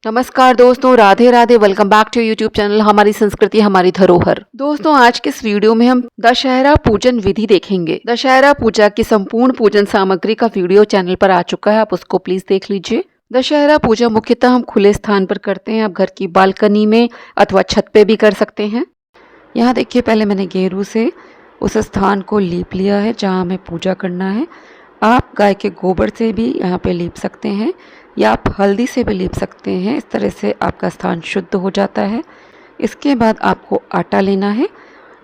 नमस्कार दोस्तों, Radhe Radhe. Welcome back to YouTube channel हमारी संस्कृति हमारी धरोहर। दोस्तों, आज के इस वीडियो में हम दशहरा पूजन विधि देखेंगे। दशहरा पूजा की संपूर्ण पूजन सामग्री का वीडियो चैनल पर आ चुका है, आप उसको प्लीज देख लीजिए। दशहरा पूजा मुख्यतः हम खुले स्थान पर करते हैं। आप घर की बालकनी में अथवा छत पे भी कर सकते हैं। यहाँ देखिए, पहले मैंने गेरू से उस स्थान को लीप लिया है जहाँ हमें पूजा करना है। आप गाय के गोबर से भी यहाँ पे लीप सकते हैं या आप हल्दी से भी लीप सकते हैं। इस तरह से आपका स्थान शुद्ध हो जाता है। इसके बाद आपको आटा लेना है।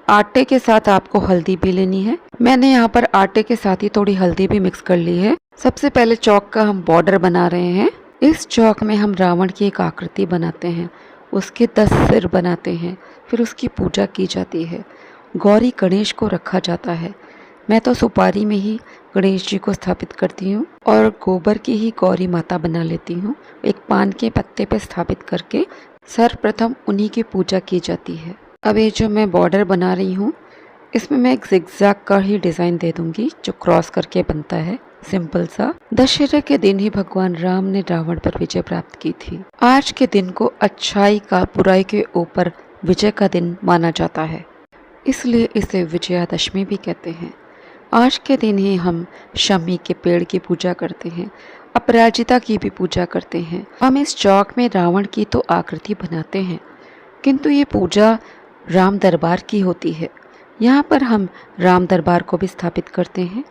आटे के साथ आपको हल्दी भी लेनी है। मैंने यहाँ पर आटे के साथ ही थोड़ी हल्दी भी मिक्स कर ली है। सबसे पहले चौक का हम बॉर्डर बना रहे हैं। इस चौक में हम रावण की एक आकृति बनाते हैं, उसके 10 सिर बनाते हैं, फिर उसकी पूजा की जाती है। गौरी गणेश को रखा जाता है। मैं तो सुपारी में ही गणेश जी को स्थापित करती हूँ और गोबर की ही गौरी माता बना लेती हूँ। एक पान के पत्ते पर स्थापित करके सर्वप्रथम उन्हीं की पूजा की जाती है। अब ये जो मैं बॉर्डर बना रही हूँ, इसमें मैं एक जिगजैग का ही डिज़ाइन दे दूंगी जो क्रॉस करके बनता है, सिंपल सा। दशहरा के दिन ही भगवान राम ने रावण पर विजय प्राप्त की थी। आज के दिन को अच्छाई का बुराई के ऊपर विजय का दिन माना जाता है, इसलिए इसे विजयादशमी भी कहते हैं। आज के दिन ही हम शमी के पेड़ की पूजा करते हैं, अपराजिता की भी पूजा करते हैं। हम इस चौक में रावण की तो आकृति बनाते हैं, किंतु ये पूजा राम दरबार की होती है। यहाँ पर हम राम दरबार को भी स्थापित करते हैं।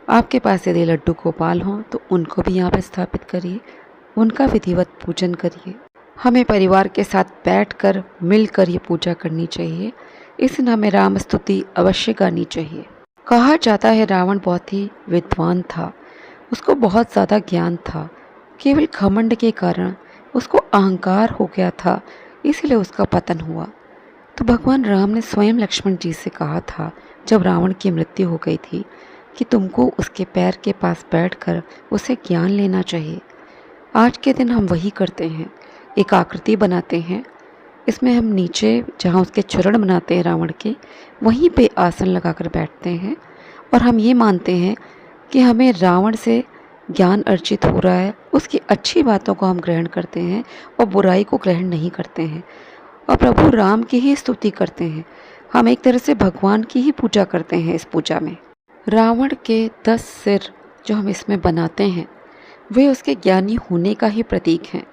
आपके पास यदि लड्डू गोपाल हों तो उनको भी यहाँ पर स्थापित करिए, उनका विधिवत पूजन करिए। हमें परिवार के साथ बैठकर मिलकर ये पूजा करनी चाहिए। इस दिन हमें राम स्तुति अवश्य गानी चाहिए। कहा जाता है रावण बहुत ही विद्वान था, उसको बहुत ज़्यादा ज्ञान था। केवल घमंड के कारण उसको अहंकार हो गया था, इसलिए उसका पतन हुआ। तो भगवान राम ने स्वयं लक्ष्मण जी से कहा था जब रावण की मृत्यु हो गई थी कि तुमको उसके पैर के पास बैठकर उसे ज्ञान लेना चाहिए। आज के दिन हम वही करते हैं, एक आकृति बनाते हैं। इसमें हम नीचे जहाँ उसके चरण बनाते हैं रावण के, वहीं पे आसन लगाकर बैठते हैं और हम ये मानते हैं कि हमें रावण से ज्ञान अर्जित हो रहा है। उसकी अच्छी बातों को हम ग्रहण करते हैं और बुराई को ग्रहण नहीं करते हैं और प्रभु राम की ही स्तुति करते हैं। हम एक तरह से भगवान की ही पूजा करते हैं इस पूजा में। रावण के 10 सिर जो हम इसमें बनाते हैं वे उसके ज्ञानी होने का ही प्रतीक हैं।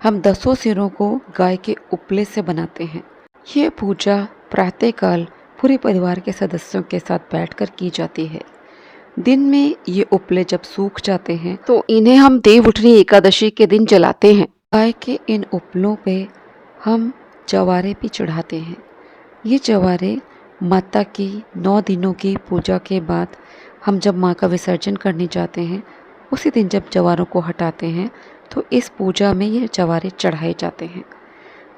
हम 10 सिरों को गाय के उपले से बनाते हैं। ये पूजा प्रातःकाल पूरे परिवार के सदस्यों के साथ बैठकर की जाती है। दिन में ये उपले जब सूख जाते हैं तो इन्हें हम देवउठनी एकादशी के दिन जलाते हैं। गाय के इन उपलों पे हम जवारे भी चढ़ाते हैं। ये जवारे माता की 9 दिनों की पूजा के बाद हम जब माँ का विसर्जन करने जाते हैं, उसी दिन जब जवारों को हटाते हैं तो इस पूजा में ये जवारे चढ़ाए जाते हैं।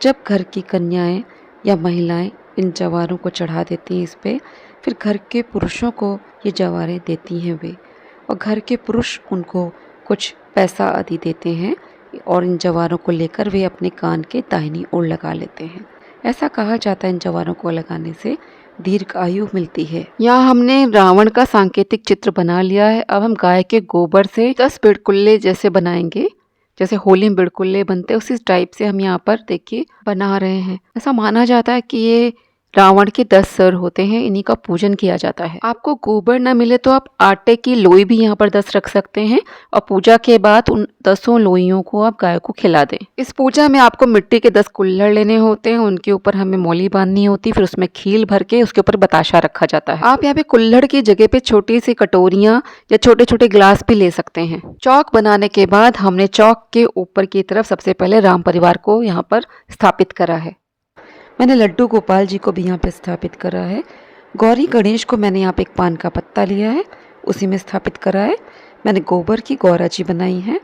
जब घर की कन्याएं या महिलाएं इन जवारों को चढ़ा देती हैं इस पे, फिर घर के पुरुषों को ये जवारे देती हैं वे, और घर के पुरुष उनको कुछ पैसा आदि देते हैं और इन जवारों को लेकर वे अपने कान के दाहिनी ओर लगा लेते हैं। ऐसा कहा जाता है इन जवारों को लगाने से दीर्घ आयु मिलती है। यहाँ हमने रावण का सांकेतिक चित्र बना लिया है। अब हम गाय के गोबर से 10 बिड़कुल्ले जैसे बनाएंगे, जैसे होली में बिड़कुल्ले बनते हैं उसी टाइप से हम यहाँ पर देखिए बना रहे हैं। ऐसा माना जाता है कि ये रावण के 10 सर होते हैं, इन्हीं का पूजन किया जाता है। आपको गोबर न मिले तो आप आटे की लोई भी यहाँ पर 10 रख सकते हैं और पूजा के बाद उन 10 लोइयों को आप गाय को खिला दें। इस पूजा में आपको मिट्टी के 10 कुल्हड़ लेने होते हैं, उनके ऊपर हमें मौली बांधनी होती, फिर उसमें खील भर के उसके ऊपर बताशा रखा जाता है। आप यहाँ पे कुल्हड़ की जगह पे छोटी सी कटोरियां या छोटे छोटे ग्लास भी ले सकते हैं। चौक बनाने के बाद हमने चौक के ऊपर की तरफ सबसे पहले राम परिवार को यहाँ पर स्थापित करा है। मैंने लड्डू गोपाल जी को भी यहाँ पे स्थापित करा है। गौरी गणेश को मैंने यहाँ पे एक पान का पत्ता लिया है, उसी में स्थापित करा है। मैंने गोबर की गौरा जी बनाई है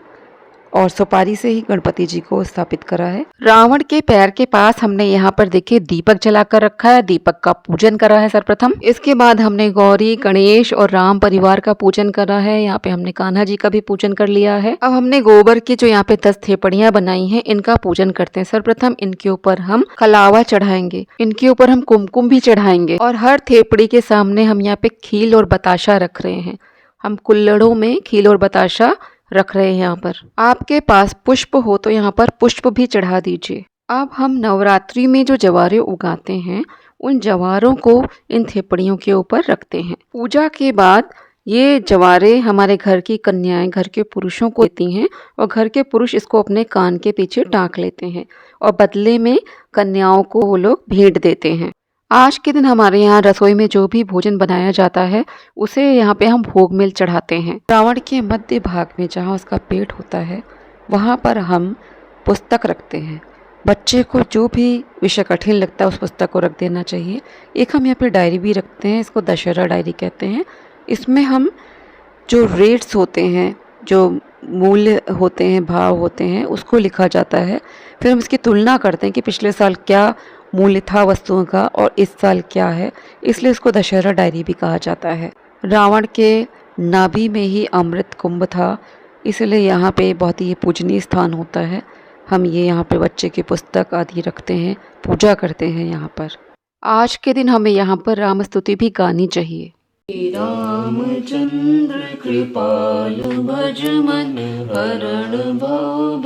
और सुपारी से ही गणपति जी को स्थापित करा है। रावण के पैर के पास हमने यहाँ पर देखिए दीपक जलाकर रखा है, दीपक का पूजन करा है सर्वप्रथम। इसके बाद हमने गौरी गणेश और राम परिवार का पूजन करा है। यहाँ पे हमने कान्हा जी का भी पूजन कर लिया है। अब हमने गोबर की जो यहाँ पे 10 थेपड़ियां बनाई हैं, इनका पूजन करते हैं। सर्वप्रथम इनके ऊपर हम कलावा चढ़ाएंगे, इनके ऊपर हम कुमकुम भी चढ़ाएंगे और हर थेपड़ी के सामने हम यहाँ पे खील और बताशा रख रहे हैं। हम कुल्हड़ों में खील और बताशा रख रहे हैं यहाँ पर। आपके पास पुष्प हो तो यहाँ पर पुष्प भी चढ़ा दीजिए। अब हम नवरात्रि में जो जवारे उगाते हैं उन जवारों को इन थेपड़ियों के ऊपर रखते हैं। पूजा के बाद ये जवारे हमारे घर की कन्याएं घर के पुरुषों को देती हैं और घर के पुरुष इसको अपने कान के पीछे टाँक लेते हैं और बदले में कन्याओं को वो लोग भेंट देते हैं। आज के दिन हमारे यहाँ रसोई में जो भी भोजन बनाया जाता है उसे यहाँ पे हम भोग में चढ़ाते हैं। रावण के मध्य भाग में जहाँ उसका पेट होता है वहाँ पर हम पुस्तक रखते हैं। बच्चे को जो भी विषय कठिन लगता है उस पुस्तक को रख देना चाहिए। एक हम यहाँ पे डायरी भी रखते हैं, इसको दशहरा डायरी कहते हैं। इसमें हम जो रेट्स होते हैं, जो मूल्य होते हैं, भाव होते हैं, उसको लिखा जाता है। फिर हम इसकी तुलना करते हैं कि पिछले साल क्या मूल्य था वस्तुओं का और इस साल क्या है, इसलिए इसको दशहरा डायरी भी कहा जाता है। रावण के नाभि में ही अमृत कुंभ था, इसलिए यहाँ पे बहुत ही पूजनीय स्थान होता है। हम ये यहाँ पे बच्चे की पुस्तक आदि रखते हैं, पूजा करते हैं यहाँ पर। आज के दिन हमें यहाँ पर राम स्तुति भी गानी चाहिए। रामचंद्र कृपाल भज मन हरण भव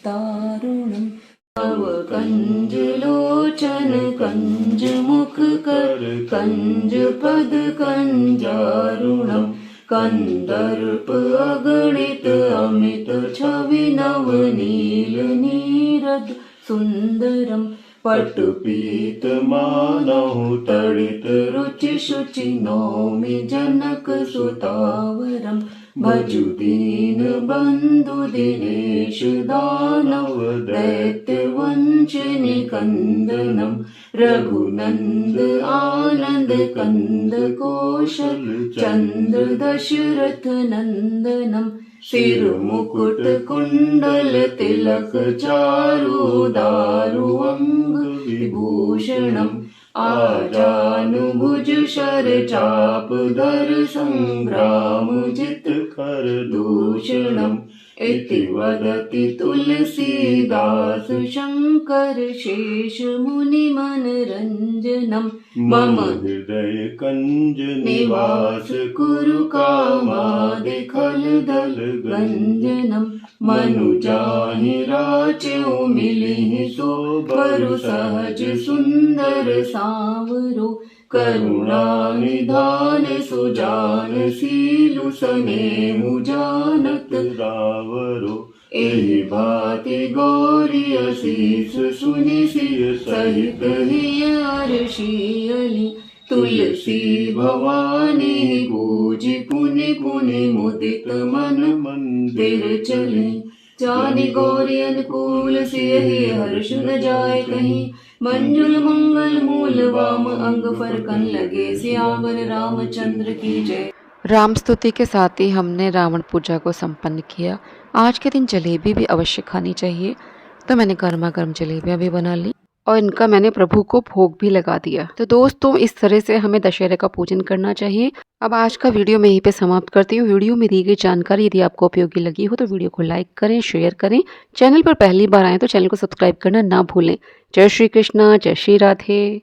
तारुणम् तव कंज लोचन कंज मुख कर कंज पद कंजारुणम् कंदर्प अगणित अमित छवि नव नील नीरद सुंदरम् पटपीत मानहु तड़ित रुचि शुचि नौमि जनक सुतावरम् भजु दीन बंधु दिनेश दानव दैत्य वंश निकंदनम् रघुनंद आनंद कंद कौशल चंद्र दशरथ नंदनम् सिर मुकुट कुंडल तिलक चारु दारु अंग विभूषणम् आजानुभुज शर चाप धर संग्राम जित कर दूषणम् इति वदति तुलसीदास शंकर शेष मुनि मनरंजनम् मम हृदय कंज निवास कुरु कामादि खल दल गंजनम् मनुजाहि राचेउ मिलिहि सो बरु सहज सुंदर सांवरो करुणा निधान सुजान सीलु सनेहु जानत रावरो एहि भांति गौरी असीस सुनि सिय सहित हिय अर्षियली तुलसी भवानी पूजि पुनि पुनि मुदित मन मंदिर चली जानि गौरी अनुकूल सियहि हर्ष न जाय कहीं मंजुल मंगल मूल वाम अंग फरकन लगे सियावर रामचंद्र की जय। राम स्तुति के साथ ही हमने रावण पूजा को संपन्न किया। आज के दिन जलेबी भी अवश्य खानी चाहिए, तो मैंने गर्मा गर्म जलेबियाँ भी बना ली और इनका मैंने प्रभु को भोग भी लगा दिया। तो दोस्तों इस तरह से हमें दशहरे का पूजन करना चाहिए। अब आज का वीडियो मैं यहीं पे समाप्त करती हूँ। वीडियो में दी गई जानकारी यदि आपको उपयोगी लगी हो तो वीडियो को लाइक करें, शेयर करें। चैनल पर पहली बार आए तो चैनल को सब्सक्राइब करना ना भूलें। जय श्री कृष्णा, जय श्री राधे।